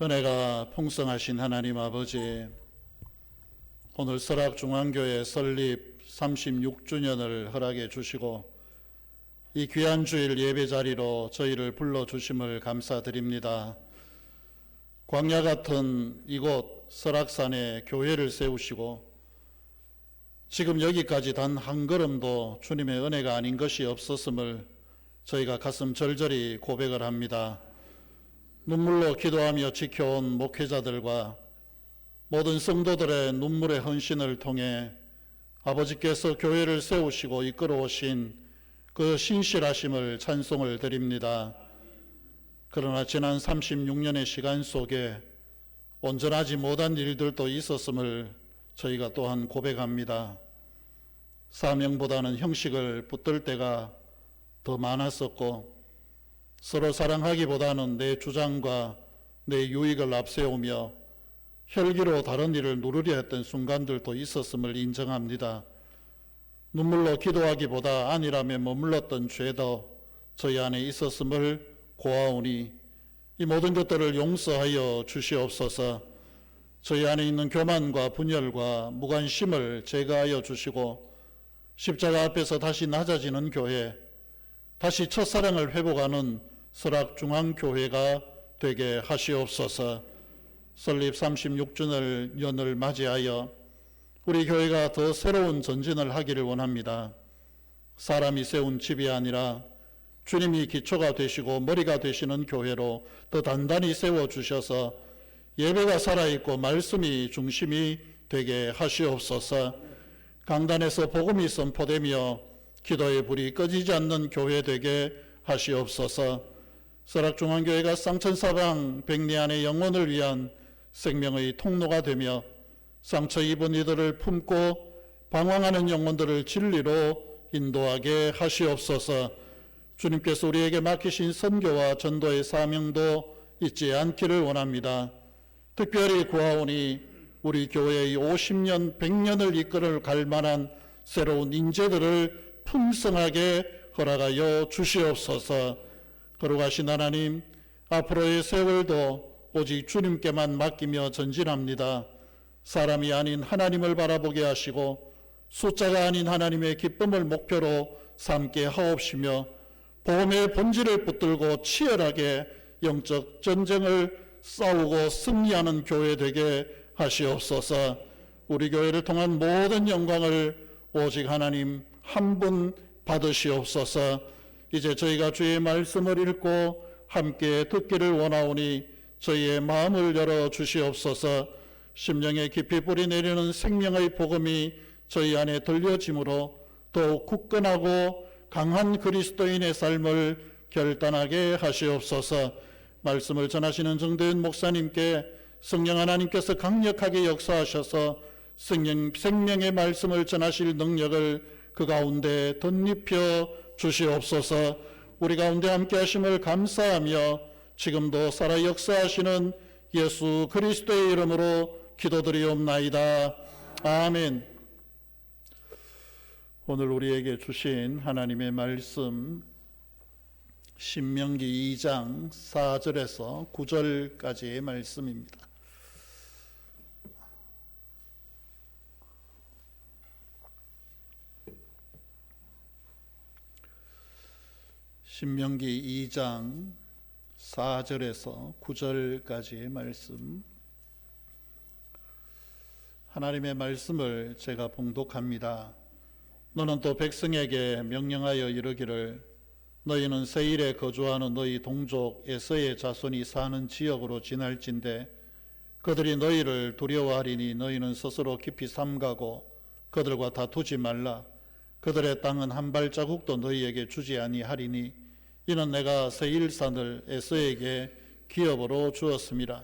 은혜가 풍성하신 하나님 아버지, 오늘 설악중앙교회 설립 36주년을 허락해 주시고 이 귀한 주일 예배 자리로 저희를 불러주심을 감사드립니다. 광야 같은 이곳 설악산에 교회를 세우시고 지금 여기까지 단 한 걸음도 주님의 은혜가 아닌 것이 없었음을 저희가 가슴 절절히 고백을 합니다. 눈물로 기도하며 지켜온 목회자들과 모든 성도들의 눈물의 헌신을 통해 아버지께서 교회를 세우시고 이끌어 오신 그 신실하심을 찬송을 드립니다. 그러나 지난 36년의 시간 속에 온전하지 못한 일들도 있었음을 저희가 또한 고백합니다. 사명보다는 형식을 붙들 때가 더 많았었고, 서로 사랑하기보다는 내 주장과 내 유익을 앞세우며 혈기로 다른 일을 누르려 했던 순간들도 있었음을 인정합니다. 눈물로 기도하기보다 안일함에 머물렀던 죄도 저희 안에 있었음을 고하오니 이 모든 것들을 용서하여 주시옵소서. 저희 안에 있는 교만과 분열과 무관심을 제거하여 주시고 십자가 앞에서 다시 낮아지는 교회, 다시 첫사랑을 회복하는 설악중앙교회가 되게 하시옵소서. 설립 36주년을 맞이하여 우리 교회가 더 새로운 전진을 하기를 원합니다. 사람이 세운 집이 아니라 주님이 기초가 되시고 머리가 되시는 교회로 더 단단히 세워주셔서 예배가 살아있고 말씀이 중심이 되게 하시옵소서. 강단에서 복음이 선포되며 기도의 불이 꺼지지 않는 교회 되게 하시옵소서. 설악중앙교회가 쌍천사방 백리안의 영혼을 위한 생명의 통로가 되며 상처 입은 이들을 품고 방황하는 영혼들을 진리로 인도하게 하시옵소서. 주님께서 우리에게 맡기신 선교와 전도의 사명도 잊지 않기를 원합니다. 특별히 구하오니 우리 교회의 50년, 100년을 이끌어 갈 만한 새로운 인재들을 풍성하게 허락하여 주시옵소서. 거룩하신 하나님, 앞으로의 세월도 오직 주님께만 맡기며 전진합니다. 사람이 아닌 하나님을 바라보게 하시고 숫자가 아닌 하나님의 기쁨을 목표로 삼게 하옵시며 복음의 본질을 붙들고 치열하게 영적 전쟁을 싸우고 승리하는 교회 되게 하시옵소서. 우리 교회를 통한 모든 영광을 오직 하나님 한 분 받으시옵소서. 이제 저희가 주의 말씀을 읽고 함께 듣기를 원하오니 저희의 마음을 열어 주시옵소서. 심령에 깊이 뿌리 내리는 생명의 복음이 저희 안에 들려짐으로 더욱 굳건하고 강한 그리스도인의 삶을 결단하게 하시옵소서. 말씀을 전하시는 정대은 목사님께 성령 하나님께서 강력하게 역사하셔서 생명의 말씀을 전하실 능력을 그 가운데 덧입혀 주시옵소서. 우리 가운데 함께 하심을 감사하며 지금도 살아 역사하시는 예수 그리스도의 이름으로 기도드리옵나이다. 아멘. 오늘 우리에게 주신 하나님의 말씀 신명기 2장 4절에서 9절까지의 말씀입니다. 신명기 2장 4절에서 9절까지의 말씀, 하나님의 말씀을 제가 봉독합니다. 너는 또 백성에게 명령하여 이르기를 너희는 세일에 거주하는 너희 동족 에서의 자손이 사는 지역으로 지날진대 그들이 너희를 두려워하리니 너희는 스스로 깊이 삼가고 그들과 다투지 말라. 그들의 땅은 한 발자국도 너희에게 주지 아니하리니 이는 내가 세일산을 에서에게 기업으로 주었음이라.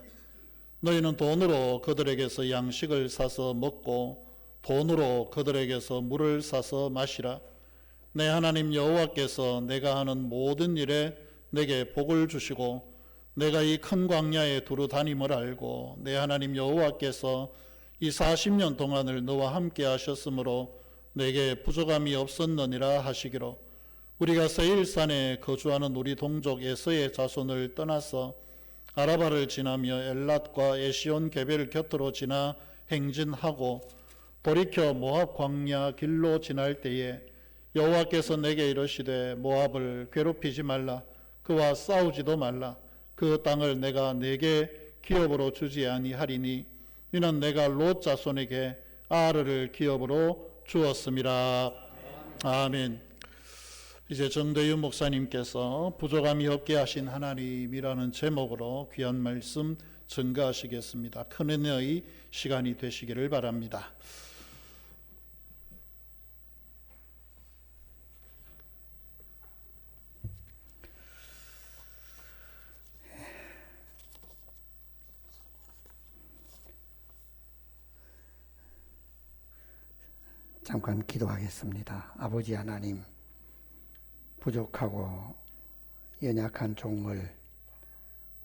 너희는 돈으로 그들에게서 양식을 사서 먹고 돈으로 그들에게서 물을 사서 마시라. 내 하나님 여호와께서 내가 하는 모든 일에 내게 복을 주시고 내가 이 큰 광야에 두루 다님을 알고 내 하나님 여호와께서 이 40년 동안을 너와 함께 하셨으므로 내게 부족함이 없었느니라 하시기로 우리가 세일산에 거주하는 우리 동족 에서의 자손을 떠나서 아라바를 지나며 엘랏과 에시온 개별 곁으로 지나 행진하고 돌이켜 모압 광야 길로 지날 때에 여호와께서 내게 이르시되 모압을 괴롭히지 말라. 그와 싸우지도 말라. 그 땅을 내가 네게 기업으로 주지 아니하리니 이는 내가 롯 자손에게 아르를 기업으로 주었음이라. 아멘. 이제 정대윤 목사님께서 부족함이 없게 하신 하나님이라는 제목으로 귀한 말씀 증거하시겠습니다. 큰 은혜의 시간이 되시기를 바랍니다. 잠깐 기도하겠습니다. 아버지 하나님, 부족하고 연약한 종을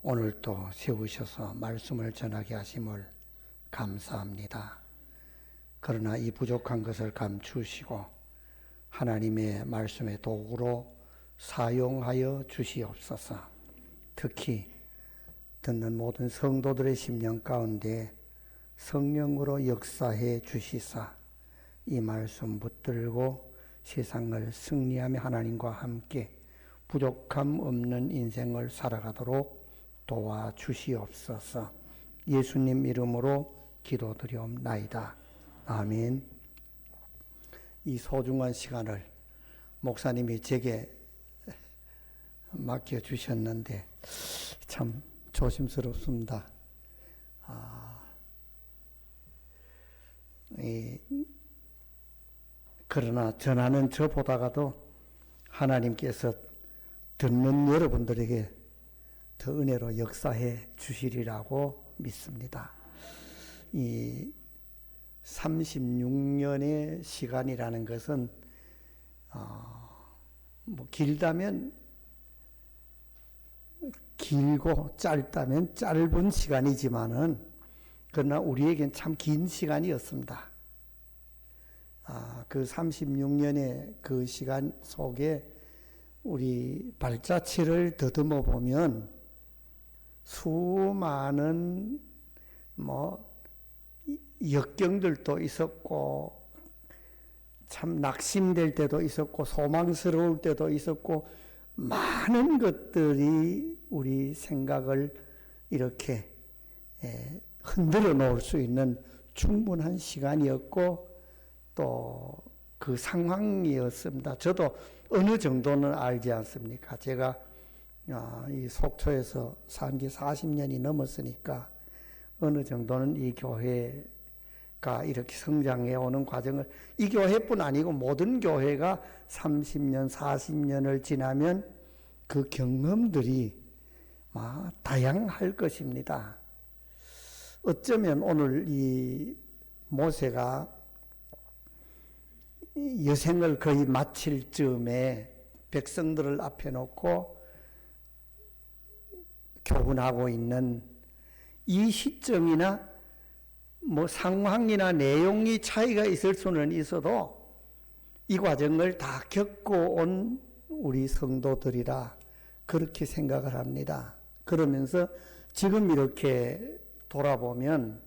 오늘 또 세우셔서 말씀을 전하게 하심을 감사합니다. 그러나 이 부족한 것을 감추시고 하나님의 말씀의 도구로 사용하여 주시옵소서. 특히 듣는 모든 성도들의 심령 가운데 성령으로 역사해 주시사 이 말씀 붙들고 세상을 승리하며 하나님과 함께 부족함 없는 인생을 살아가도록 도와주시옵소서. 예수님 이름으로 기도드리옵나이다. 아멘. 이 소중한 시간을 목사님이 제게 맡겨주셨는데 참 조심스럽습니다. 그러나 전하는 저보다가도 하나님께서 듣는 여러분들에게 더 은혜로 역사해 주시리라고 믿습니다. 이 36년의 시간이라는 것은 길다면 길고 짧다면 짧은 시간이지만은 그러나 우리에겐 참 긴 시간이었습니다. 그 36년의 그 시간 속에 우리 발자취를 더듬어 보면 수많은 역경들도 있었고 참 낙심될 때도 있었고 소망스러울 때도 있었고 많은 것들이 우리 생각을 이렇게 흔들어 놓을 수 있는 충분한 시간이었고 또 그 상황이었습니다. 저도 어느 정도는 알지 않습니까? 제가 이 속초에서 산 지 40년이 넘었으니까 어느 정도는 이 교회가 이렇게 성장해 오는 과정을, 이 교회뿐 아니고 모든 교회가 30년, 40년을 지나면 그 경험들이 다양할 것입니다. 어쩌면 오늘 이 모세가 여생을 거의 마칠 즈음에 백성들을 앞에 놓고 교훈하고 있는 이 시점이나 상황이나 내용이 차이가 있을 수는 있어도 이 과정을 다 겪고 온 우리 성도들이라 그렇게 생각을 합니다. 그러면서 지금 이렇게 돌아보면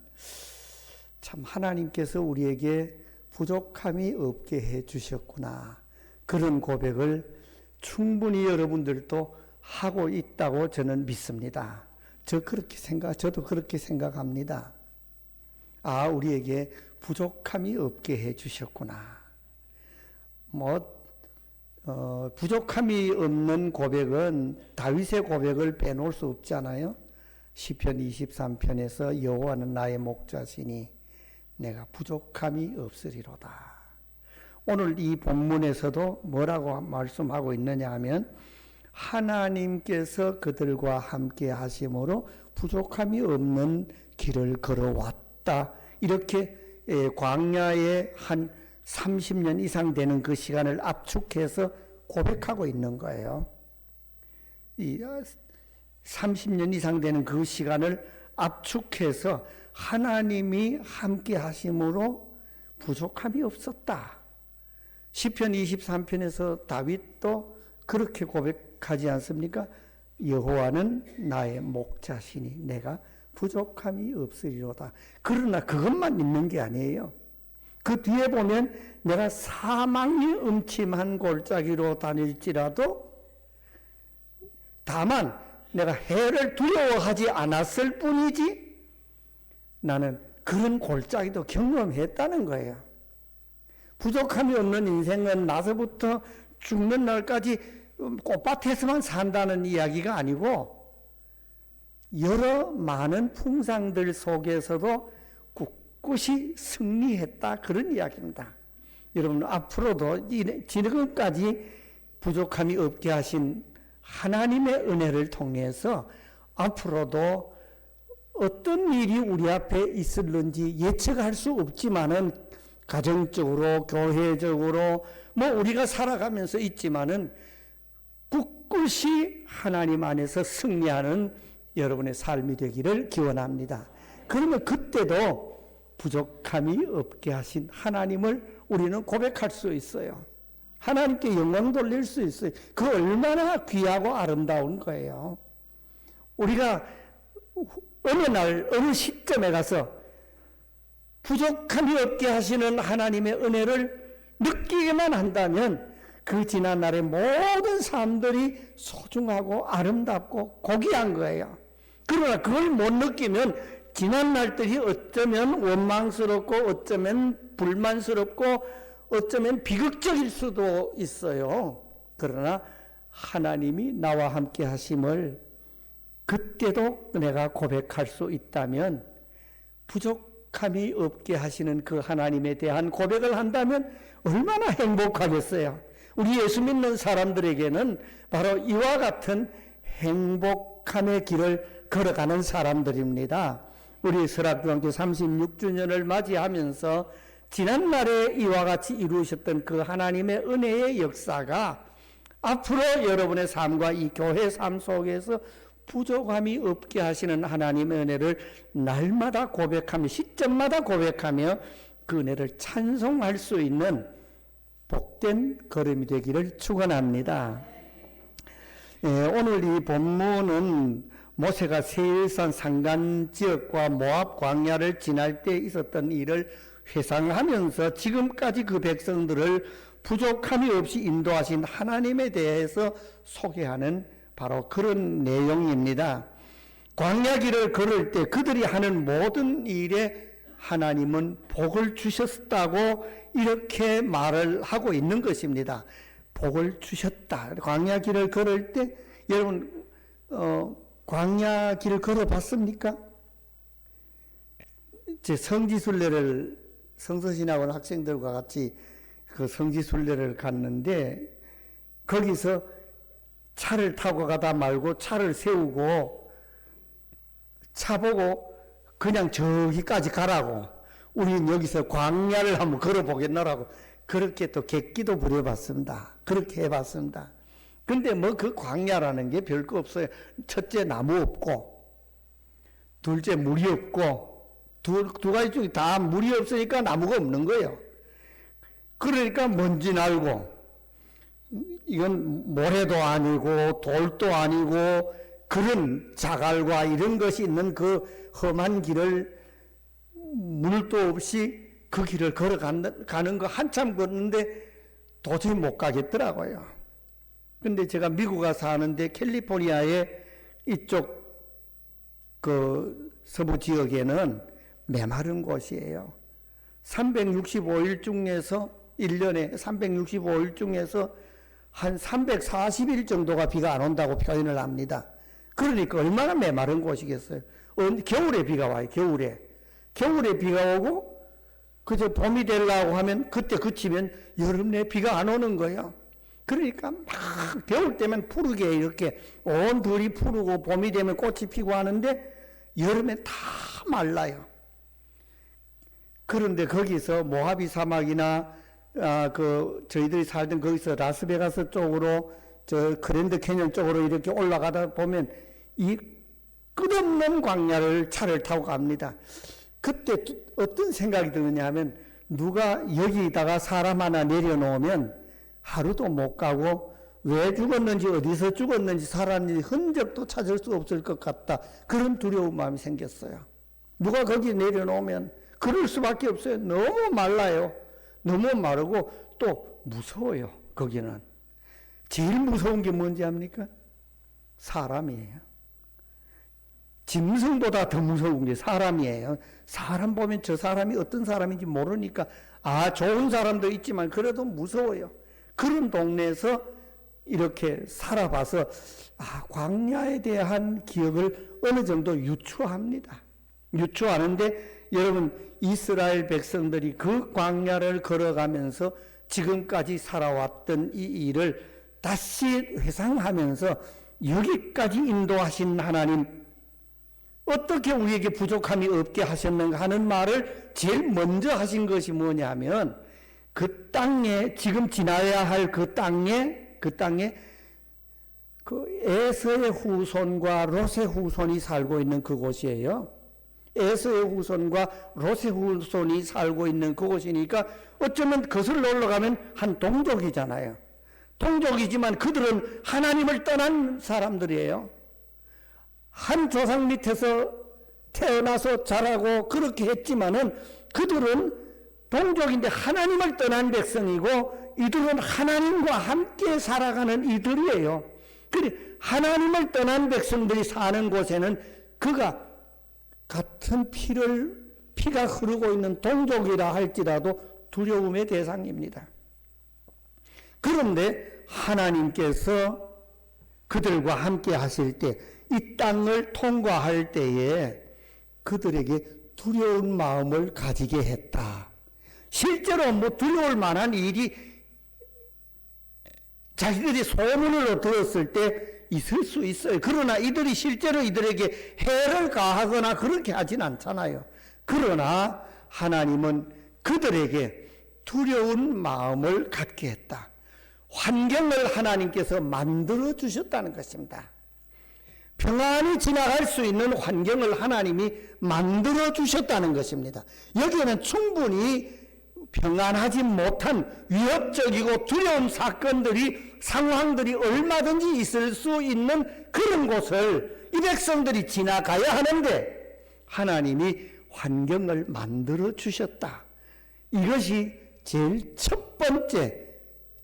참 하나님께서 우리에게 부족함이 없게 해 주셨구나. 그런 고백을 충분히 여러분들도 하고 있다고 저는 믿습니다. 저도 그렇게 생각합니다. 우리에게 부족함이 없게 해 주셨구나. 부족함이 없는 고백은 다윗의 고백을 빼놓을 수 없잖아요. 시편 23편에서 여호와는 나의 목자시니 내가 부족함이 없으리로다. 오늘 이 본문에서도 뭐라고 말씀하고 있느냐 하면 하나님께서 그들과 함께 하심으로 부족함이 없는 길을 걸어왔다. 이렇게 광야에 한 30년 이상 되는 그 시간을 압축해서 고백하고 있는 거예요. 이 30년 이상 되는 그 시간을 압축해서 하나님이 함께 하심으로 부족함이 없었다. 시편 23편에서 다윗도 그렇게 고백하지 않습니까? 여호와는 나의 목자시니 내가 부족함이 없으리로다. 그러나 그것만 있는 게 아니에요. 그 뒤에 보면 내가 사망이 음침한 골짜기로 다닐지라도 다만 내가 해를 두려워하지 않았을 뿐이지 나는 그런 골짜기도 경험했다는 거예요. 부족함이 없는 인생은 나서부터 죽는 날까지 꽃밭에서만 산다는 이야기가 아니고 여러 많은 풍상들 속에서도 굳굳이 승리했다, 그런 이야기입니다. 여러분, 앞으로도 지금까지 부족함이 없게 하신 하나님의 은혜를 통해서 앞으로도 어떤 일이 우리 앞에 있을는지 예측할 수 없지만은 가정적으로, 교회적으로, 우리가 살아가면서 있지만은 굳굳이 하나님 안에서 승리하는 여러분의 삶이 되기를 기원합니다. 그러면 그때도 부족함이 없게 하신 하나님을 우리는 고백할 수 있어요. 하나님께 영광 돌릴 수 있어요. 그 얼마나 귀하고 아름다운 거예요. 우리가 어느 날, 어느 시점에 가서 부족함이 없게 하시는 하나님의 은혜를 느끼기만 한다면 그 지난날의 모든 삶들이 소중하고 아름답고 고귀한 거예요. 그러나 그걸 못 느끼면 지난날들이 어쩌면 원망스럽고 어쩌면 불만스럽고 어쩌면 비극적일 수도 있어요. 그러나 하나님이 나와 함께 하심을 그때도 내가 고백할 수 있다면 부족함이 없게 하시는 그 하나님에 대한 고백을 한다면 얼마나 행복하겠어요. 우리 예수 믿는 사람들에게는 바로 이와 같은 행복함의 길을 걸어가는 사람들입니다. 우리 설악중학교 36주년을 맞이하면서 지난날에 이와 같이 이루셨던 그 하나님의 은혜의 역사가 앞으로 여러분의 삶과 이 교회 삶 속에서 부족함이 없게 하시는 하나님의 은혜를 날마다 고백하며 시점마다 고백하며 그 은혜를 찬송할 수 있는 복된 걸음이 되기를 축원합니다. 오늘 이 본문은 모세가 세일산 산간 지역과 모압 광야를 지날 때 있었던 일을 회상하면서 지금까지 그 백성들을 부족함이 없이 인도하신 하나님에 대해서 소개하는 바로 그런 내용입니다. 광야길을 걸을 때 그들이 하는 모든 일에 하나님은 복을 주셨다고 이렇게 말을 하고 있는 것입니다. 복을 주셨다. 광야길을 걸을 때 여러분 광야길을 걸어봤습니까? 제 성지순례를 성서신학원 학생들과 같이 그 성지순례를 갔는데 거기서 차를 타고 가다 말고 차를 세우고 차 보고 그냥 저기까지 가라고 우리는 여기서 광야를 한번 걸어보겠노라고 그렇게 또 객기도 부려봤습니다. 그렇게 해봤습니다. 근데 그 광야라는 게 별거 없어요. 첫째 나무 없고 둘째 물이 없고 두 가지 중에 다 물이 없으니까 나무가 없는 거예요. 그러니까 먼지 날고 이건 모래도 아니고 돌도 아니고 그런 자갈과 이런 것이 있는 그 험한 길을 물도 없이 그 길을 걸어가는 거 한참 걷는데 도저히 못 가겠더라고요. 근데 제가 미국 가서 사는데 캘리포니아의 이쪽 그 서부 지역에는 메마른 곳이에요. 365일 중에서 1년에 365일 중에서 한 340일 정도가 비가 안 온다고 표현을 합니다. 그러니까 얼마나 메마른 곳이겠어요. 겨울에 비가 와요. 겨울에 비가 오고 그저 봄이 되려고 하면 그때 그치면 여름 내 비가 안 오는 거예요. 그러니까 막 겨울 때면 푸르게 이렇게 온 들이 푸르고 봄이 되면 꽃이 피고 하는데 여름에 다 말라요. 그런데 거기서 모하비 사막이나 저희들이 살던 거기서 라스베가스 쪽으로 저 그랜드 캐년 쪽으로 이렇게 올라가다 보면 이 끝없는 광야를 차를 타고 갑니다. 그때 어떤 생각이 드느냐 하면 누가 여기다가 사람 하나 내려놓으면 하루도 못 가고 왜 죽었는지 어디서 죽었는지 살았는지 흔적도 찾을 수 없을 것 같다. 그런 두려운 마음이 생겼어요. 누가 거기 내려놓으면 그럴 수밖에 없어요. 너무 말라요. 너무 마르고 또 무서워요. 거기는. 제일 무서운 게 뭔지 압니까? 사람이에요. 짐승보다 더 무서운 게 사람이에요. 사람 보면 저 사람이 어떤 사람인지 모르니까 좋은 사람도 있지만 그래도 무서워요. 그런 동네에서 이렇게 살아봐서 광야에 대한 기억을 어느 정도 유추합니다. 유추하는데 여러분 이스라엘 백성들이 그 광야를 걸어가면서 지금까지 살아왔던 이 일을 다시 회상하면서 여기까지 인도하신 하나님 어떻게 우리에게 부족함이 없게 하셨는가 하는 말을 제일 먼저 하신 것이 뭐냐면 그 땅에 지금 지나야 할 그 땅에 그 에서의 후손과 롯의 후손이 살고 있는 그곳이에요. 에서의 후손과 롯의 후손이 살고 있는 그곳이니까 어쩌면 그것을 올라가면 한 동족이잖아요. 동족이지만 그들은 하나님을 떠난 사람들이에요. 한 조상 밑에서 태어나서 자라고 그렇게 했지만은 그들은 동족인데 하나님을 떠난 백성이고 이들은 하나님과 함께 살아가는 이들이에요. 그래 하나님을 떠난 백성들이 사는 곳에는 그가 같은 피가 흐르고 있는 동족이라 할지라도 두려움의 대상입니다. 그런데 하나님께서 그들과 함께 하실 때 이 땅을 통과할 때에 그들에게 두려운 마음을 가지게 했다. 실제로 두려울 만한 일이 자기들이 소문을 들었을 때 있을 수 있어요. 그러나 이들이 실제로 이들에게 해를 가하거나 그렇게 하진 않잖아요. 그러나 하나님은 그들에게 두려운 마음을 갖게 했다. 환경을 하나님께서 만들어 주셨다는 것입니다. 평안히 지나갈 수 있는 환경을 하나님이 만들어 주셨다는 것입니다. 여기에는 충분히 평안하지 못한 위협적이고 두려운 사건들이 상황들이 얼마든지 있을 수 있는 그런 곳을 이 백성들이 지나가야 하는데 하나님이 환경을 만들어 주셨다. 이것이 제일 첫 번째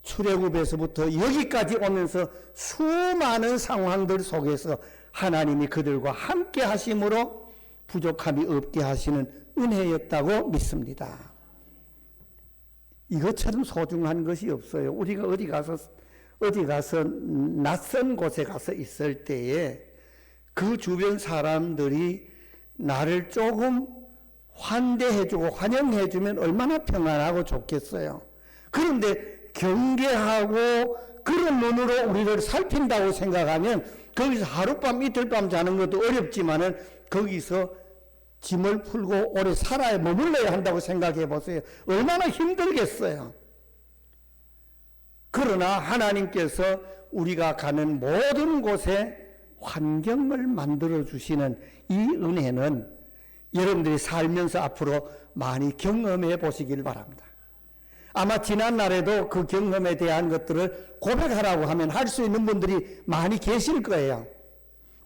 출애굽에서부터 여기까지 오면서 수많은 상황들 속에서 하나님이 그들과 함께 하심으로 부족함이 없게 하시는 은혜였다고 믿습니다. 이것처럼 소중한 것이 없어요. 우리가 어디 가서 낯선 곳에 가서 있을 때에 그 주변 사람들이 나를 조금 환대해주고 환영해주면 얼마나 평안하고 좋겠어요. 그런데 경계하고 그런 눈으로 우리를 살핀다고 생각하면 거기서 하룻밤 이틀밤 자는 것도 어렵지만은 거기서 짐을 풀고 오래 살아야 머물러야 한다고 생각해 보세요. 얼마나 힘들겠어요. 그러나 하나님께서 우리가 가는 모든 곳에 환경을 만들어 주시는 이 은혜는 여러분들이 살면서 앞으로 많이 경험해 보시길 바랍니다. 아마 지난날에도 그 경험에 대한 것들을 고백하라고 하면 할 수 있는 분들이 많이 계실 거예요.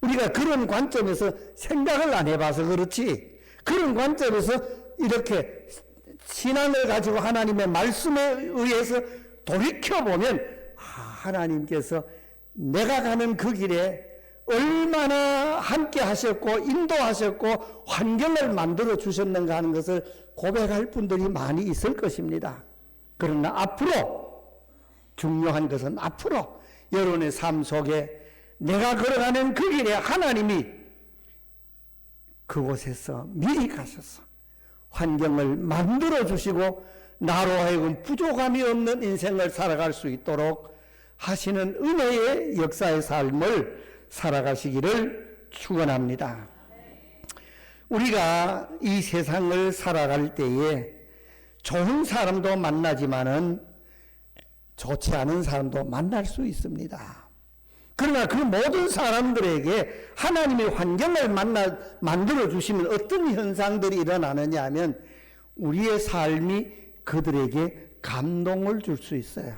우리가 그런 관점에서 생각을 안 해봐서 그렇지, 그런 관점에서 이렇게 신앙을 가지고 하나님의 말씀에 의해서 돌이켜보면 하나님께서 내가 가는 그 길에 얼마나 함께 하셨고 인도하셨고 환경을 만들어 주셨는가 하는 것을 고백할 분들이 많이 있을 것입니다. 그러나 앞으로 중요한 것은 앞으로 여러분의 삶 속에 내가 걸어가는 그 길에 하나님이 그곳에서 미리 가셔서 환경을 만들어 주시고 나로 하여금 부족함이 없는 인생을 살아갈 수 있도록 하시는 은혜의 역사의 삶을 살아가시기를 축원합니다. 우리가 이 세상을 살아갈 때에 좋은 사람도 만나지만은 좋지 않은 사람도 만날 수 있습니다. 그러나 그 모든 사람들에게 하나님의 환경을 만들어 주시면 어떤 현상들이 일어나느냐 하면 우리의 삶이 그들에게 감동을 줄 수 있어요.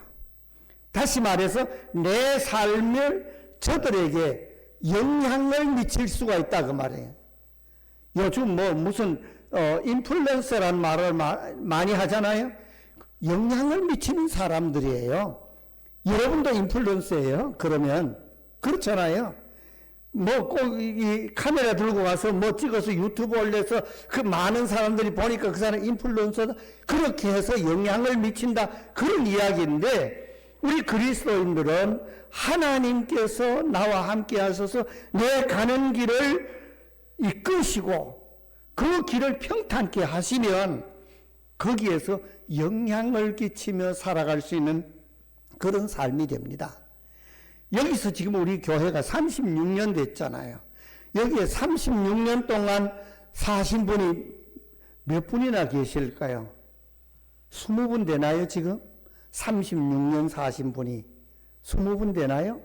다시 말해서 내 삶을 저들에게 영향을 미칠 수가 있다 그 말이에요. 요즘 뭐 무슨 인플루언서란 말을 많이 하잖아요. 영향을 미치는 사람들이에요. 여러분도 인플루언서예요. 그러면 그렇잖아요. 뭐 꼭 이 카메라 들고 가서 뭐 찍어서 유튜브 올려서 그 많은 사람들이 보니까 그 사람 인플루언서다. 그렇게 해서 영향을 미친다. 그런 이야기인데 우리 그리스도인들은 하나님께서 나와 함께 하셔서 내 가는 길을 이끄시고 그 길을 평탄케 하시면 거기에서 영향을 끼치며 살아갈 수 있는 그런 삶이 됩니다. 여기서 지금 우리 교회가 36년 됐잖아요. 여기에 36년 동안 사신 분이 몇 분이나 계실까요? 20분 되나요 지금? 36년 사신 분이 20분 되나요?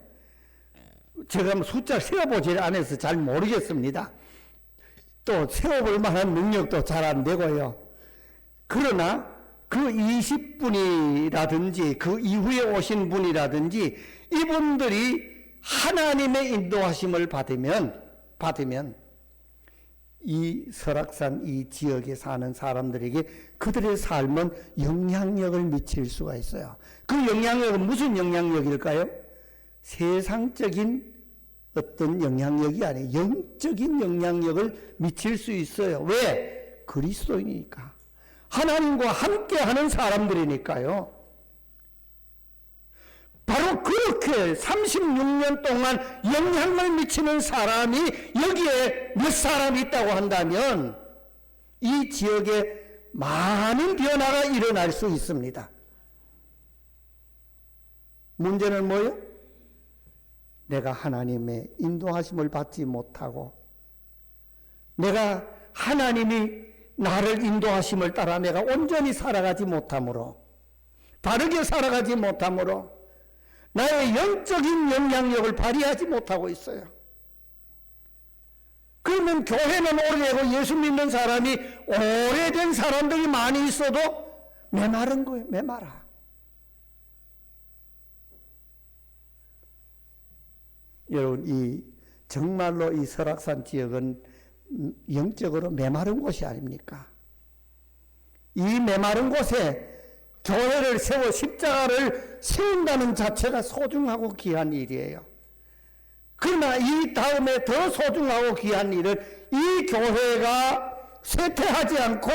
제가 숫자 세어보지 않아서 잘 모르겠습니다. 또 세워볼 만한 능력도 잘 안 되고요. 그러나 그 20분이라든지 그 이후에 오신 분이라든지 이분들이 하나님의 인도하심을 받으면 이 설악산 이 지역에 사는 사람들에게 그들의 삶은 영향력을 미칠 수가 있어요. 그 영향력은 무슨 영향력일까요? 세상적인 어떤 영향력이 아니에요. 영적인 영향력을 미칠 수 있어요. 왜? 그리스도이니까. 하나님과 함께하는 사람들이니까요. 바로 그렇게 36년 동안 영향을 미치는 사람이 여기에 몇 사람이 있다고 한다면 이 지역에 많은 변화가 일어날 수 있습니다. 문제는 뭐예요? 내가 하나님의 인도하심을 받지 못하고 내가 하나님이 나를 인도하심을 따라 내가 온전히 살아가지 못함으로 바르게 살아가지 못함으로 나의 영적인 영향력을 발휘하지 못하고 있어요. 그러면 교회는 오래되고 예수 믿는 사람이 오래된 사람들이 많이 있어도 메마른 거예요. 메마라. 여러분 정말로 이 설악산 지역은 영적으로 메마른 곳이 아닙니까? 이 메마른 곳에 교회를 세워 십자가를 세운다는 자체가 소중하고 귀한 일이에요. 그러나 이 다음에 더 소중하고 귀한 일은 이 교회가 쇠퇴하지 않고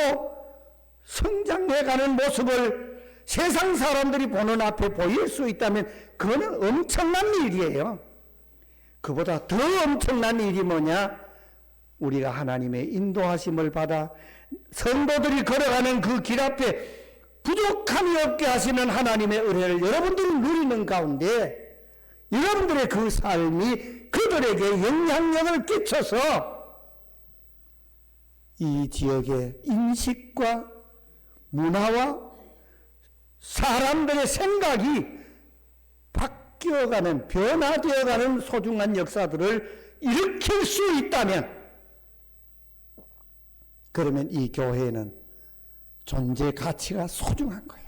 성장해가는 모습을 세상 사람들이 보는 앞에 보일 수 있다면 그거는 엄청난 일이에요. 그보다 더 엄청난 일이 뭐냐? 우리가 하나님의 인도하심을 받아 성도들이 걸어가는 그 길 앞에 부족함이 없게 하시는 하나님의 은혜를 여러분들이 누리는 가운데 여러분들의 그 삶이 그들에게 영향력을 끼쳐서 이 지역의 인식과 문화와 사람들의 생각이 바뀌어가는 변화되어가는 소중한 역사들을 일으킬 수 있다면 그러면 이 교회는 존재 가치가 소중한 거예요.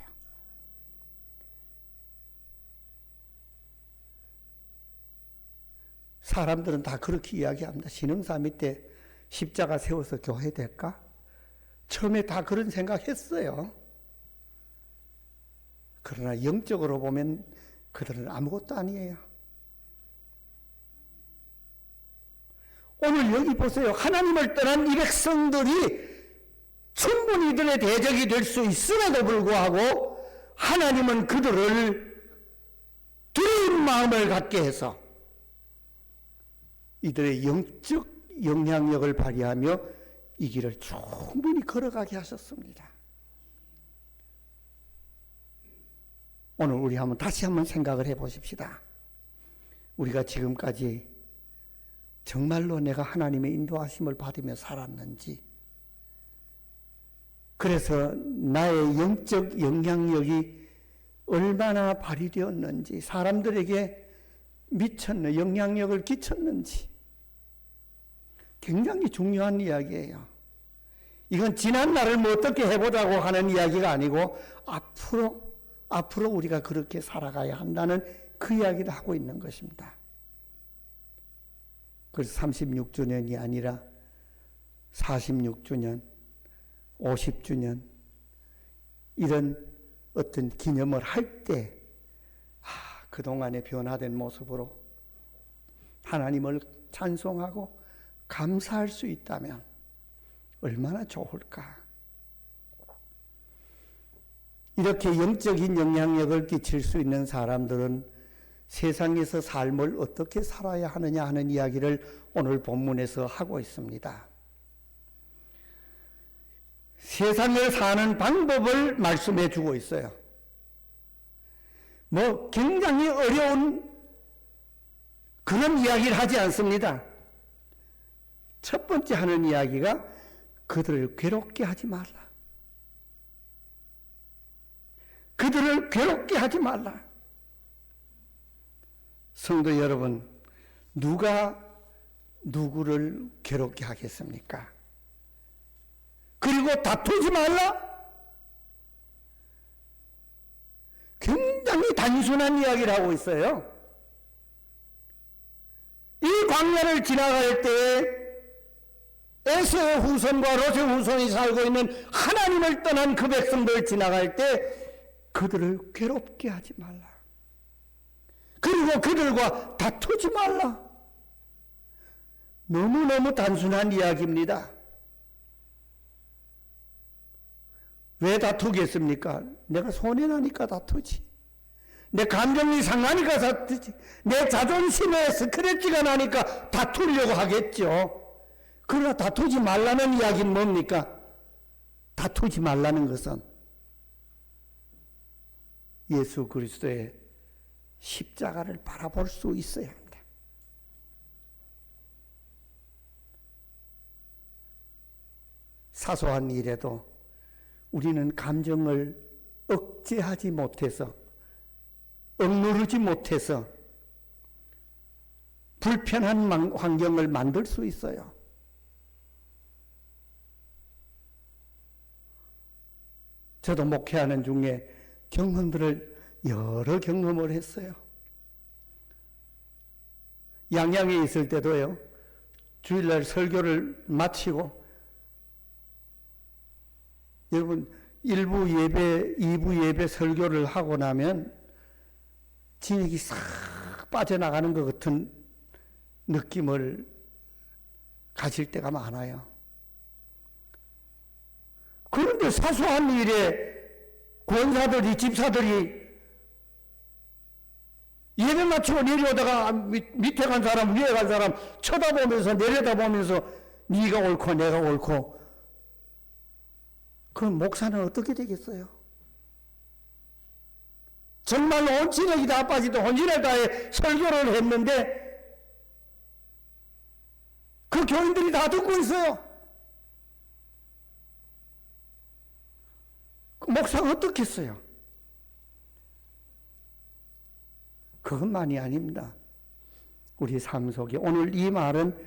사람들은 다 그렇게 이야기합니다. 신흥사 밑에 십자가 세워서 교회 될까? 처음에 다 그런 생각했어요. 그러나 영적으로 보면 그들은 아무것도 아니에요. 오늘 여기 보세요. 하나님을 떠난 이 백성들이 충분히 이들의 대적이 될 수 있음에도 불구하고 하나님은 그들을 두려운 마음을 갖게 해서 이들의 영적 영향력을 발휘하며 이 길을 충분히 걸어가게 하셨습니다. 오늘 우리 다시 한번 생각을 해보십시다. 우리가 지금까지 정말로 내가 하나님의 인도하심을 받으며 살았는지, 그래서 나의 영적 영향력이 얼마나 발휘되었는지, 사람들에게 미쳤는 영향력을 끼쳤는지 굉장히 중요한 이야기예요. 이건 지난 날을 뭐 어떻게 해보자고 하는 이야기가 아니고 앞으로 앞으로 우리가 그렇게 살아가야 한다는 그 이야기를 하고 있는 것입니다. 그래서 36주년이 아니라 46주년, 50주년 이런 어떤 기념을 할 때 그동안의 변화된 모습으로 하나님을 찬송하고 감사할 수 있다면 얼마나 좋을까. 이렇게 영적인 영향력을 끼칠 수 있는 사람들은 세상에서 삶을 어떻게 살아야 하느냐 하는 이야기를 오늘 본문에서 하고 있습니다. 세상을 사는 방법을 말씀해 주고 있어요. 굉장히 어려운 그런 이야기를 하지 않습니다. 첫 번째 하는 이야기가 그들을 괴롭게 하지 말라. 그들을 괴롭게 하지 말라. 성도 여러분, 누가 누구를 괴롭게 하겠습니까? 그리고 다투지 말라? 굉장히 단순한 이야기를 하고 있어요. 이 광야를 지나갈 때 에서의 후손과 롯의 후손이 살고 있는 하나님을 떠난 그 백성들 지나갈 때 그들을 괴롭게 하지 말라. 그리고 그들과 다투지 말라. 너무너무 단순한 이야기입니다. 왜 다투겠습니까? 내가 손해나니까 다투지. 내 감정이 상하니까 다투지. 내 자존심에 스크래치가 나니까 다투려고 하겠죠. 그러나 다투지 말라는 이야기는 뭡니까? 다투지 말라는 것은 예수 그리스도의 십자가를 바라볼 수 있어야 합니다. 사소한 일에도 우리는 감정을 억제하지 못해서, 억누르지 못해서 불편한 환경을 만들 수 있어요. 저도 목회하는 중에 경험들을 여러 경험을 했어요. 양양에 있을 때도요, 주일날 설교를 마치고 여러분 1부 예배, 2부 예배 설교를 하고 나면 진액이 싹 빠져나가는 것 같은 느낌을 가질 때가 많아요. 그런데 사소한 일에 권사들이, 집사들이 예배 마치고 내려오다가 밑에 간 사람, 위에 간 사람 쳐다보면서, 내려다보면서 네가 옳고 내가 옳고, 그럼 목사는 어떻게 되겠어요? 정말로 온 진액이 다 빠지도 혼신을 다해 설교를 했는데 그 교인들이 다 듣고 있어요. 그 목사가 어떻겠어요? 그것만이 아닙니다. 우리 삶 속에 오늘 이 말은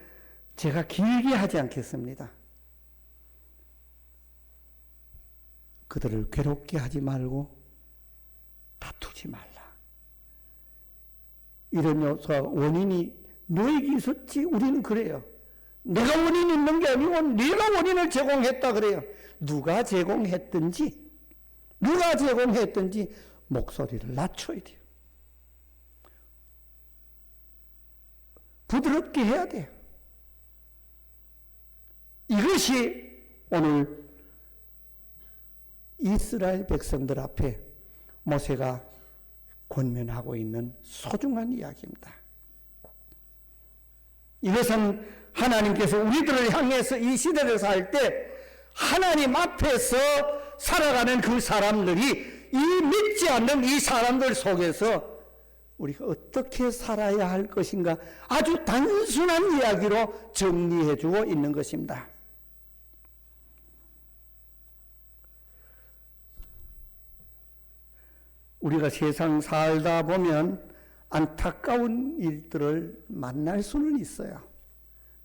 제가 길게 하지 않겠습니다. 그들을 괴롭게 하지 말고 다투지 말라. 이런 요소와 원인이 너에게 있었지. 우리는 그래요. 내가 원인이 있는 게 아니고 네가 원인을 제공했다 그래요. 누가 제공했든지 목소리를 낮춰야 돼요. 부드럽게 해야 돼요. 이것이 오늘 이스라엘 백성들 앞에 모세가 권면하고 있는 소중한 이야기입니다. 이것은 하나님께서 우리들을 향해서 이 시대를 살 때 하나님 앞에서 살아가는 그 사람들이 이 믿지 않는 이 사람들 속에서 우리가 어떻게 살아야 할 것인가 아주 단순한 이야기로 정리해 주고 있는 것입니다. 우리가 세상 살다 보면 안타까운 일들을 만날 수는 있어요.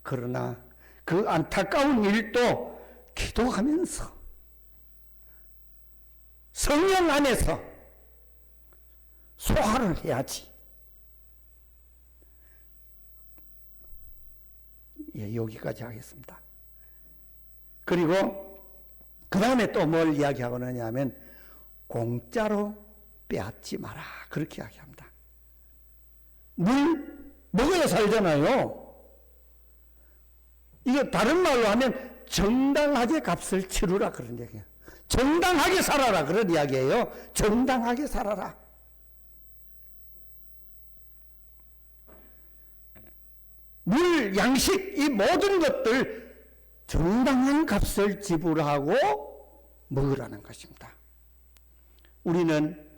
그러나 그 안타까운 일도 기도하면서 성령 안에서 소화를 해야지. 예, 여기까지 하겠습니다. 그리고 그 다음에 또 뭘 이야기하고는 하면 공짜로 빼앗지 마라. 그렇게 이야기합니다. 물 먹어야 살잖아요. 이거 다른 말로 하면 정당하게 값을 치르라 그런 얘기예요. 정당하게 살아라 그런 이야기예요. 정당하게 살아라. 물, 양식 이 모든 것들 정당한 값을 지불하고 먹으라는 것입니다. 우리는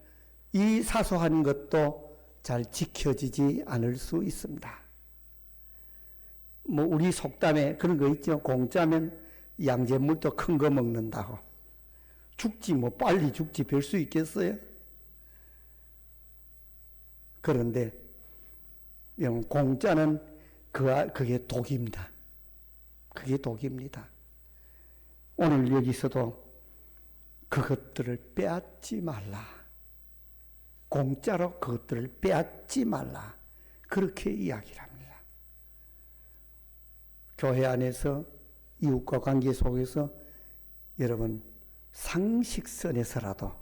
이 사소한 것도 잘 지켜지지 않을 수 있습니다. 뭐 우리 속담에 그런 거 있죠. 공짜면 양잿물도 큰 거 먹는다고. 죽지 뭐 빨리 죽지 별 수 있겠어요? 그런데 공짜는 그게 독입니다. 그게 독입니다. 오늘 여기서도 그것들을 빼앗지 말라. 공짜로 그것들을 빼앗지 말라. 그렇게 이야기를 합니다. 교회 안에서 이웃과 관계 속에서 여러분 상식선에서라도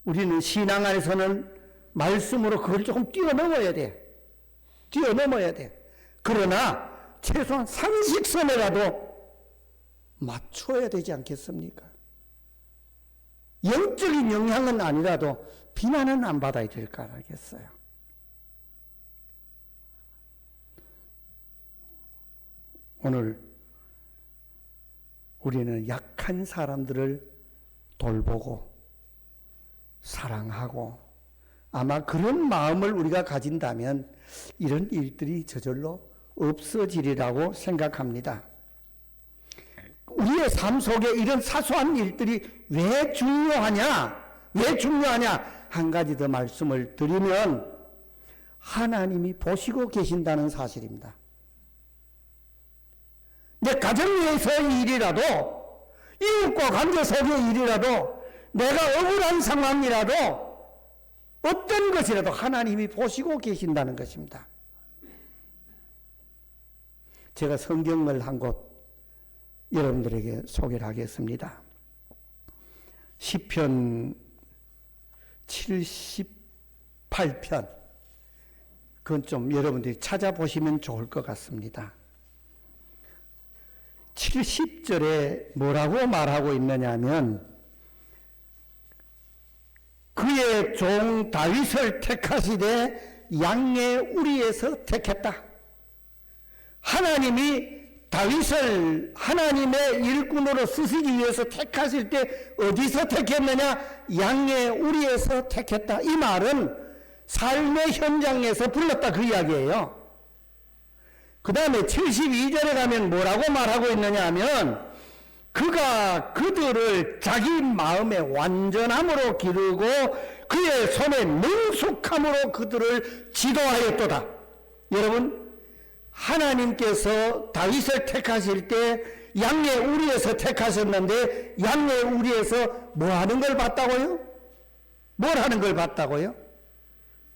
우리는 신앙 안에서는 말씀으로 그걸 조금 뛰어넘어야 돼. 뛰어넘어야 돼. 그러나 최소한 상식선에라도 맞춰야 되지 않겠습니까? 영적인 영향은 아니라도 비난은 안 받아야 될 거 아니겠어요? 오늘 우리는 약한 사람들을 돌보고 사랑하고 아마 그런 마음을 우리가 가진다면 이런 일들이 저절로 없어지리라고 생각합니다. 우리의 삶 속에 이런 사소한 일들이 왜 중요하냐? 왜 중요하냐? 한 가지 더 말씀을 드리면 하나님이 보시고 계신다는 사실입니다. 내 가정에서의 일이라도 이웃과 관계 속의 일이라도 내가 억울한 상황이라도 어떤 것이라도 하나님이 보시고 계신다는 것입니다. 제가 성경을 한 곳 여러분들에게 소개를 하겠습니다. 시편 78편 그건 좀 여러분들이 찾아보시면 좋을 것 같습니다. 70절에 뭐라고 말하고 있느냐 하면 그의 종 다윗을 택하시되 양의 우리에서 택했다. 하나님이 다윗을 하나님의 일꾼으로 쓰시기 위해서 택하실 때 어디서 택했느냐? 양의 우리에서 택했다. 이 말은 삶의 현장에서 불렀다 그 이야기예요. 그 다음에 72절에 가면 뭐라고 말하고 있느냐 하면 그가 그들을 자기 마음의 완전함으로 기르고 그의 손의 능숙함으로 그들을 지도하였도다. 여러분 하나님께서 다윗을 택하실 때 양의 우리에서 택하셨는데 양의 우리에서 뭐 하는 걸 봤다고요? 뭘 하는 걸 봤다고요?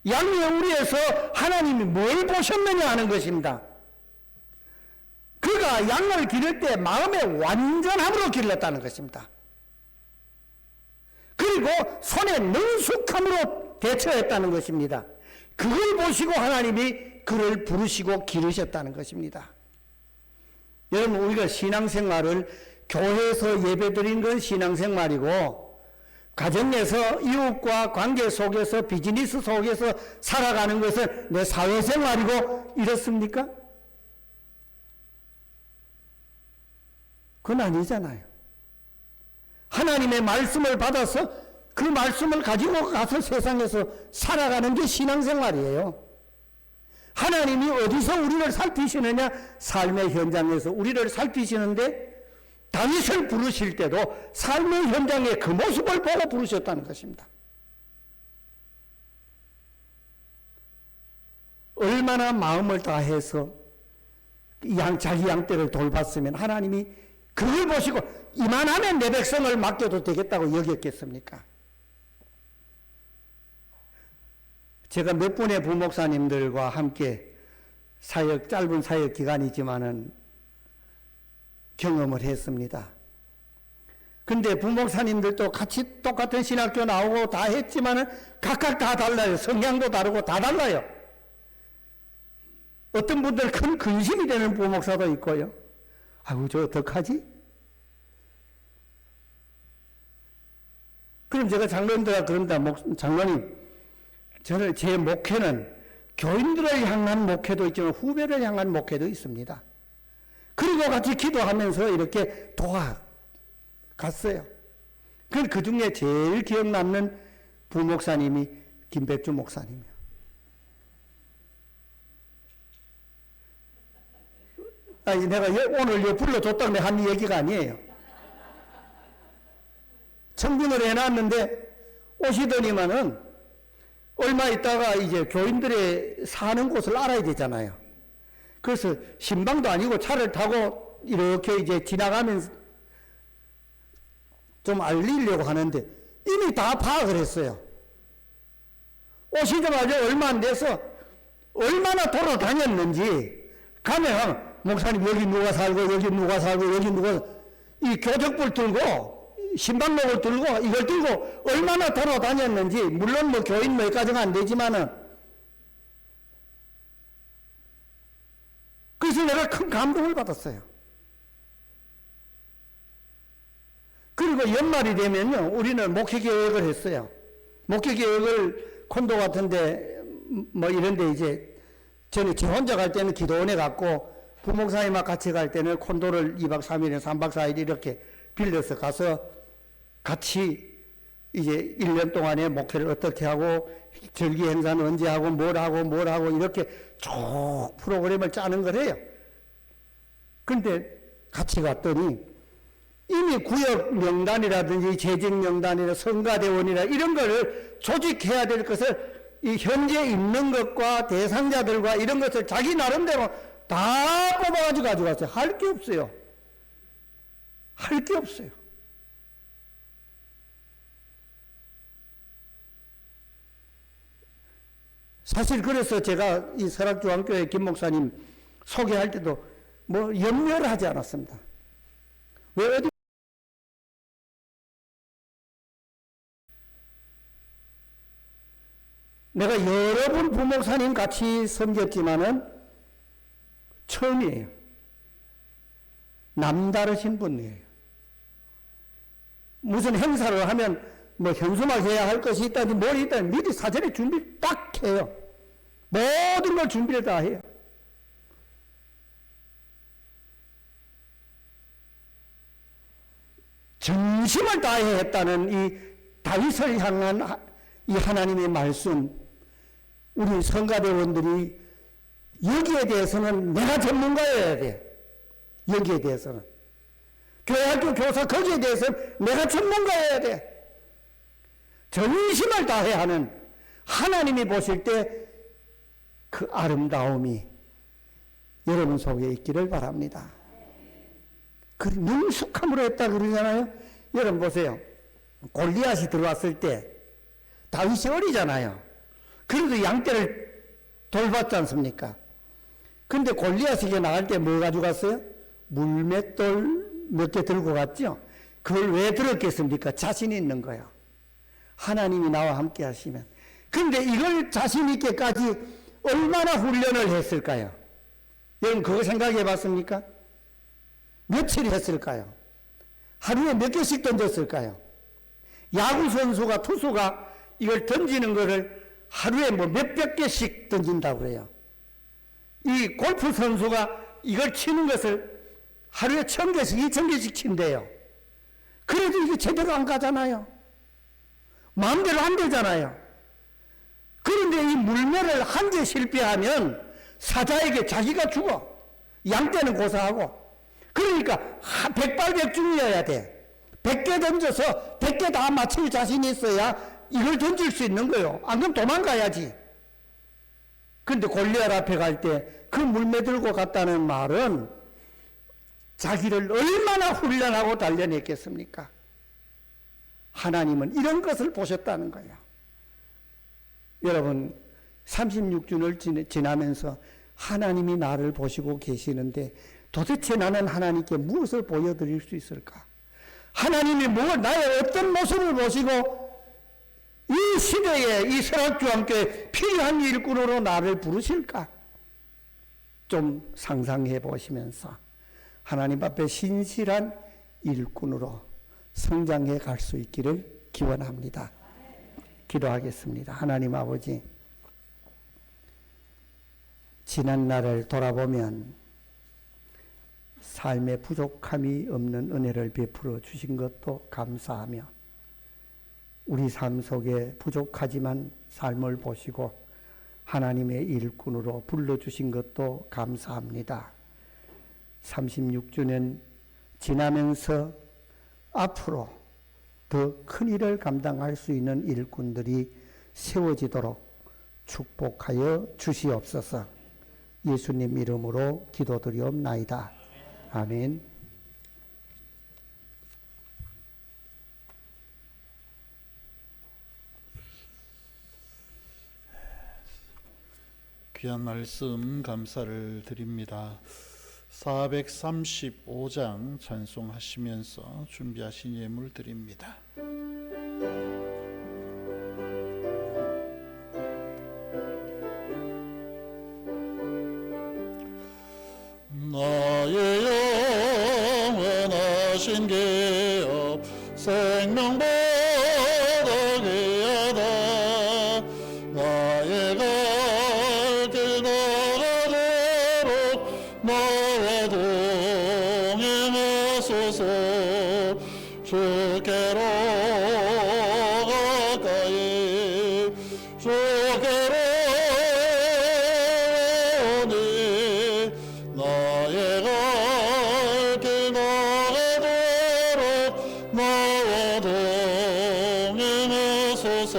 양의 우리에서 하나님이 뭘 보셨느냐 하는 것입니다. 그가 양을 기를 때 마음의 완전함으로 길렀다는 것입니다. 그리고 손의 능숙함으로 대처했다는 것입니다. 그걸 보시고 하나님이 그를 부르시고 기르셨다는 것입니다. 여러분 우리가 신앙생활을 교회에서 예배드린 건 신앙생활이고 가정에서 이웃과 관계 속에서 비즈니스 속에서 살아가는 것은 내 사회생활이고 이렇습니까? 그건 아니잖아요. 하나님의 말씀을 받아서 그 말씀을 가지고 가서 세상에서 살아가는 게 신앙생활이에요. 하나님이 어디서 우리를 살피시느냐? 삶의 현장에서 우리를 살피시는데 다윗을 부르실 때도 삶의 현장의 그 모습을 보고 부르셨다는 것입니다. 얼마나 마음을 다해서 자기 양떼를 돌봤으면 하나님이 그걸 보시고 이만하면 내 백성을 맡겨도 되겠다고 여겼겠습니까? 제가 몇 분의 부목사님들과 함께 짧은 사역 기간이지만은 경험을 했습니다. 근데 부목사님들도 같이 똑같은 신학교 나오고 다 했지만은 각각 다 달라요. 성향도 다르고 다 달라요. 어떤 분들 큰 근심이 되는 부목사도 있고요. 아이고, 저 어떡하지? 그럼 제가 장로님들과 그런다. 장로님, 저는 제 목회는 교인들을 향한 목회도 있지만 후배를 향한 목회도 있습니다. 그리고 같이 기도하면서 이렇게 도와갔어요. 그 중에 제일 기억 남는 부목사님이 김백주 목사님이에요. 아니, 내가 오늘 불러줬다고 한 얘기가 아니에요. 청빙을 해놨는데 오시더니만은 얼마 있다가 이제 교인들의 사는 곳을 알아야 되잖아요. 그래서 신방도 아니고 차를 타고 이렇게 이제 지나가면서 좀 알리려고 하는데 이미 다 파악을 했어요. 오시자마자 얼마 안 돼서 얼마나 돌아다녔는지 가면 목사님 여기 누가 살고 여기 누가 살고 여기 누가 이 교적불 들고 신방록을 들고 이걸 들고 얼마나 돌아다녔는지 물론 뭐 교인 몇 가지가 안 되지만은 그래서 내가 큰 감동을 받았어요. 그리고 연말이 되면요 우리는 목회 계획을 했어요. 목회 계획을 콘도 같은데 뭐 이런데 이제 저는 제 혼자 갈 때는 기도원에 갔고 부목사님과 같이 갈 때는 콘도를 2박 3일에 3박 4일 이렇게 빌려서 가서 같이 이제 1년 동안에 목회를 어떻게 하고 절기 행사는 언제 하고 뭘 하고 이렇게 쭉 프로그램을 짜는 거래요. 근데 같이 갔더니 이미 구역 명단이라든지 재직 명단이나 성가대원이나 이런 거를 조직해야 될 것을 이 현재 있는 것과 대상자들과 이런 것을 자기 나름대로 다 뽑아가지고 가져갔어요. 할 게 없어요. 할 게 없어요. 사실 그래서 제가 이 설악중앙교회 김 목사님 소개할 때도 뭐 염려를 하지 않았습니다. 왜 어디 내가 여러 번 부목사님 같이 섬겼지만은 처음이에요. 남다르신 분이에요. 무슨 행사를 하면 뭐 현수막 해야 할 것이 있다든지 뭘 있다든지 미리 사전에 준비를 딱 해요. 모든 걸 준비를 다 해요. 정심을 다해 했다는 이 다윗을 향한 이 하나님의 말씀, 우리 성가대원들이 여기에 대해서는 내가 전문가여야 돼. 여기에 대해서는. 교회학교 교사 거기에 대해서는 내가 전문가여야 돼. 전심을 다해 하는 하나님이 보실 때 그 아름다움이 여러분 속에 있기를 바랍니다. 그 능숙함으로 했다 그러잖아요. 여러분 보세요. 골리앗이 들어왔을 때 다윗이 어리잖아요. 그래도 양떼를 돌봤지 않습니까? 근데 골리앗에게 나갈 때 뭐 가지고 갔어요? 물맷돌 몇 개 들고 갔죠? 그걸 왜 들었겠습니까? 자신이 있는 거예요. 하나님이 나와 함께 하시면. 근데 이걸 자신 있게까지 얼마나 훈련을 했을까요? 여러분 그거 생각해 봤습니까? 며칠 했을까요? 하루에 몇 개씩 던졌을까요? 야구 선수가 투수가 이걸 던지는 거를 하루에 뭐 몇백 개씩 던진다고 그래요. 이 골프 선수가 이걸 치는 것을 하루에 1000개씩 2000개씩 친대요. 그래도 이게 제대로 안 가잖아요. 마음대로 안 되잖아요. 그런데 이 물매를 한 개 실패하면 사자에게 자기가 죽어. 양떼는 고사하고. 그러니까 백발백중이어야 돼. 100개 던져서 100개 다 맞출 자신이 있어야 이걸 던질 수 있는 거예요. 안 그럼 도망가야지. 근데 골리앗 앞에 갈 때 그 물매 들고 갔다는 말은 자기를 얼마나 훈련하고 단련했겠습니까? 하나님은 이런 것을 보셨다는 거예요. 여러분, 36주를 지나면서 하나님이 나를 보시고 계시는데 도대체 나는 하나님께 무엇을 보여드릴 수 있을까? 하나님이 나의 어떤 모습을 보시고 이 시대에 이 설악주함교회 필요한 일꾼으로 나를 부르실까? 좀 상상해 보시면서 하나님 앞에 신실한 일꾼으로 성장해 갈 수 있기를 기원합니다. 기도하겠습니다. 하나님 아버지, 지난 날을 돌아보면 삶에 부족함이 없는 은혜를 베풀어 주신 것도 감사하며 우리 삶 속에 부족하지만 삶을 보시고 하나님의 일꾼으로 불러주신 것도 감사합니다. 36주년 지나면서 앞으로 더 큰 일을 감당할 수 있는 일꾼들이 세워지도록 축복하여 주시옵소서. 예수님 이름으로 기도드리옵나이다. 아멘. 귀한 말씀 감사를 드립니다. 435장 찬송하시면서 준비하신 예물 드립니다. 나의 영원하신 계업 생명보다 귀하다. 나의 갈 길 나가도록 나와 동행하소서. 주께로 가까이 주께로 오니 나의 갈 길 나가도록 나와 동행하소서.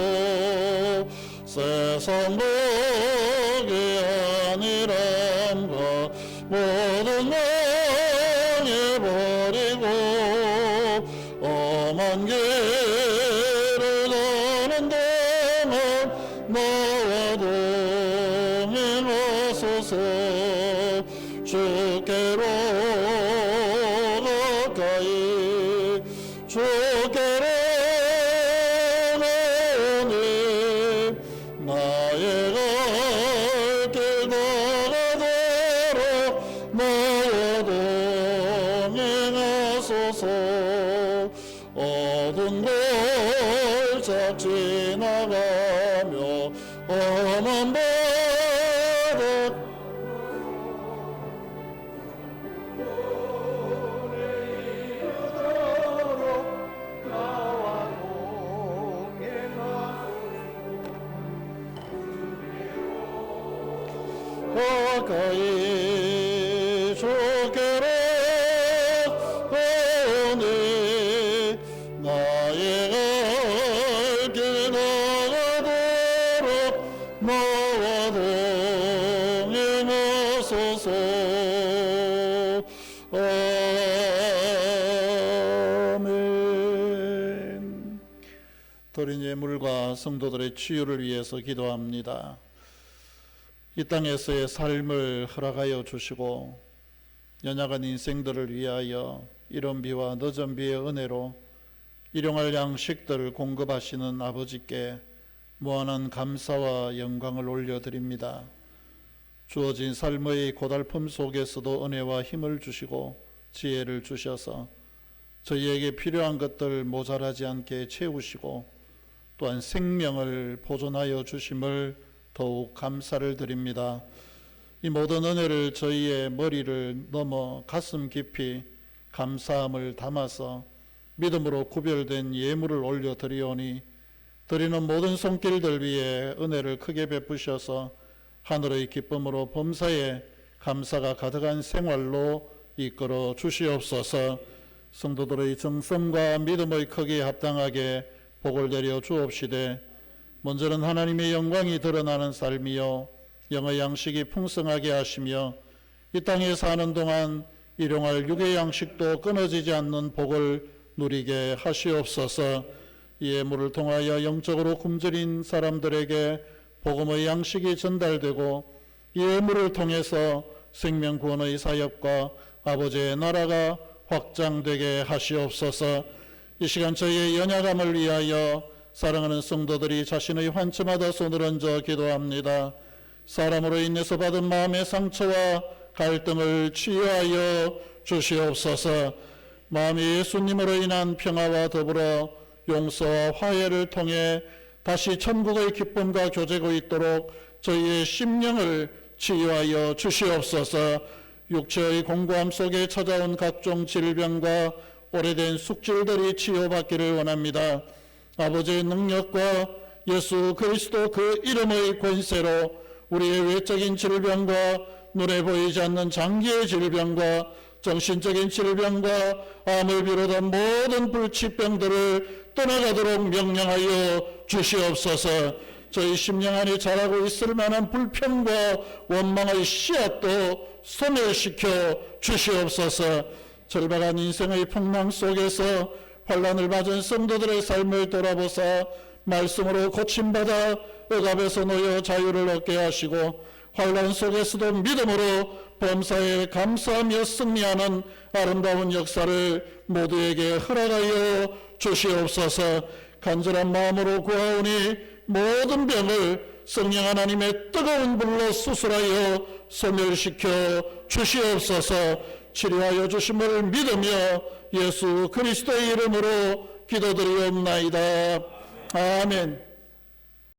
세상 복이 아니란가 모든 망해버리고 엄한 길을 가는 동안 나와 동행하소서. 주께로 가까이 주께로 오니 나의 갈 길 나가도록 나와 동행하소서. 어두운 골짝 지나가며 험한 바다 가까이 주께로 오니 나의 갈 길 나가도록 나와 동행하소서. 아멘. 드린 예물과 성도들의 치유를 위해서 기도합니다. 이 땅에서의 삶을 허락하여 주시고 연약한 인생들을 위하여 이른 비와 늦은 비의 은혜로 일용할 양식들을 공급하시는 아버지께 무한한 감사와 영광을 올려드립니다. 주어진 삶의 고달픔 속에서도 은혜와 힘을 주시고 지혜를 주셔서 저희에게 필요한 것들 모자라지 않게 채우시고 또한 생명을 보존하여 주심을 더욱 감사를 드립니다. 이 모든 은혜를 저희의 머리를 넘어 가슴 깊이 감사함을 담아서 믿음으로 구별된 예물을 올려드리오니 드리는 모든 손길들 위에 은혜를 크게 베푸셔서 하늘의 기쁨으로 범사에 감사가 가득한 생활로 이끌어 주시옵소서. 성도들의 정성과 믿음의 크기에 합당하게 복을 내려 주옵시되 먼저는 하나님의 영광이 드러나는 삶이요 영의 양식이 풍성하게 하시며 이 땅에 사는 동안 일용할 육의 양식도 끊어지지 않는 복을 누리게 하시옵소서. 이 예물을 통하여 영적으로 굶주린 사람들에게 복음의 양식이 전달되고 이 예물을 통해서 생명 구원의 사역과 아버지의 나라가 확장되게 하시옵소서. 이 시간 저희의 연약함을 위하여 사랑하는 성도들이 자신의 환처마다 손을 얹어 기도합니다. 사람으로 인해서 받은 마음의 상처와 갈등을 치유하여 주시옵소서. 마음이 예수님으로 인한 평화와 더불어 용서와 화해를 통해 다시 천국의 기쁨과 교제가 있도록 저희의 심령을 치유하여 주시옵소서. 육체의 공고함 속에 찾아온 각종 질병과 오래된 숙질들이 치유받기를 원합니다. 아버지의 능력과 예수 그리스도 그 이름의 권세로 우리의 외적인 질병과 눈에 보이지 않는 장기의 질병과 정신적인 질병과 암을 비롯한 모든 불치병들을 떠나가도록 명령하여 주시옵소서. 저희 심령 안에 자라고 있을 만한 불평과 원망의 씨앗도 소멸시켜 주시옵소서. 절박한 인생의 풍랑 속에서 환난을 맞은 성도들의 삶을 돌아보사 말씀으로 고침받아 억압에서 놓여 자유를 얻게 하시고 환난 속에서도 믿음으로 범사에 감사하며 승리하는 아름다운 역사를 모두에게 허락하여 주시옵소서. 간절한 마음으로 구하오니 모든 병을 성령 하나님의 뜨거운 불로 수술하여 소멸시켜 주시옵소서. 치료하여 주심을 믿으며 예수 그리스도의 이름으로 기도드리옵나이다. 아멘.